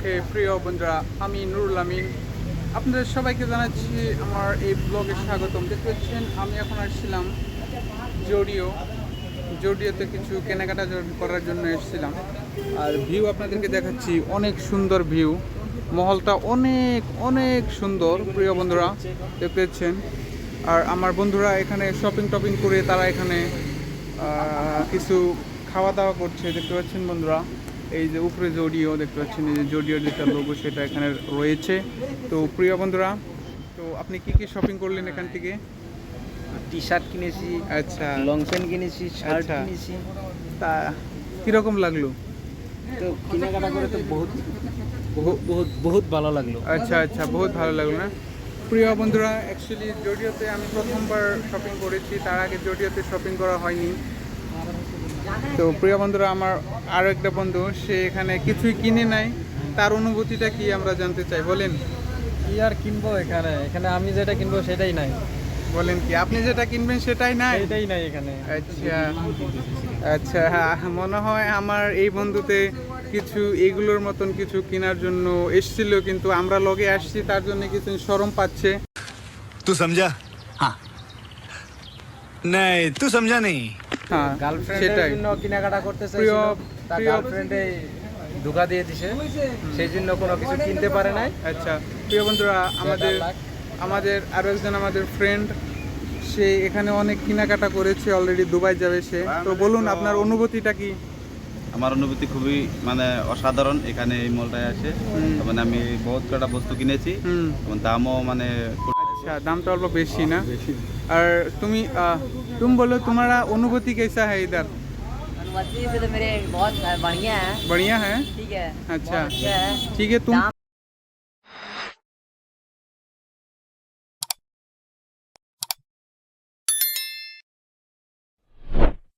উপলক্ষে প্রিয় বন্ধুরা, আমি নুরুল আমিন আপনাদের সবাইকে জানাচ্ছি আমার এই ব্লগে স্বাগতম। দেখতে পাচ্ছেন আমি এখন আসছিলাম জোডিওতে কিছু কেনাকাটা করার জন্য এসেছিলাম। আর ভিউ আপনাদেরকে দেখাচ্ছি, অনেক সুন্দর ভিউ, মহলটা অনেক অনেক সুন্দর প্রিয় বন্ধুরা, দেখতে পাচ্ছেন। আর আমার বন্ধুরা এখানে শপিং টপিং করে তারা এখানে কিছু খাওয়া দাওয়া করছে, দেখতে পাচ্ছেন বন্ধুরা। এই যে উপরে জোডিও দেখতে পাচ্ছেন, এই যে জোডিওর যেটা লোগো সেটা এখানে রয়েছে। তো প্রিয় বন্ধুরা, তো আপনি কি কি শপিং করলেন এখান থেকে? টি শার্ট কিনেছি, আচ্ছা, লং প্যান্ট কিনেছি, শার্ট আচ্ছা। কিনেছি। তা কীরকম লাগলো? তো কেনাকাটা করে তো বহুত বহুত বহুত বহুত ভালো লাগলো। আচ্ছা আচ্ছা, বহুত ভালো লাগলো না? প্রিয় বন্ধুরা, অ্যাকচুয়ালি জোডিওতে আমি প্রথমবার শপিং করেছি, তার আগে জোডিওতে শপিং করা হয়নি। তো প্রিয় বন্ধুরা, আমার আরও একটা বন্ধু, সে এখানে কিছুই কিনে নাই, তার অনুভূতিটা কি আমরা জানতে চাই, বলেন। কি আর কিনবো এখানে? এখানে আমি যেটা কিনবো সেটাই নাই, বলেন কি, আপনি যেটা কিনবেন সেটাই নাই? সেটাই নাই এখানে। আচ্ছা আচ্ছা, মনে হয় আমার এই বন্ধুতে কিছু এগুলোর মতন কিছু কেনার জন্য এসেছিল, কিন্তু আমরা লগে আসছি তার জন্য কিছু শরম পাচ্ছে। तू समझा? हाँ नहीं तू समझा नहीं। হ্যাঁ, গার্লফ্রেন্ডের সেটাই। জন্য কেনাকাটা করতে চাইছিল, প্রিয়- তার প্রিয়- গার্লফ্রেন্ডে ধোকা দিয়ে দিছে, সেই জন্য কোনো কিছু কিনতে পারে নাই। আচ্ছা প্রিয় বন্ধুরা, আমাদের আরও একজন আমাদের ফ্রেন্ড, সে এখানে অনেক কেনাকাটা করেছে, অলরেডি দুবাই যাবে সে। তো বলুন আপনার অনুভূতিটা কি? আমার অনুভূতি খুবই মানে অসাধারণ এখানে এই মলটায় আসে। মানে আমি বহুত কটা বস্তু কিনেছি এবং দামও মানে আচ্ছা, দামটা অল্প বেশি না? আর তুমি বলো, তোমারা অনুভূতি कैसा है इधर? अनुमति से तो मेरे बहुत बढ़िया है। बढ़िया है। ठीक है, अच्छा बहुत अच्छा है। ठीक है, तुम दाम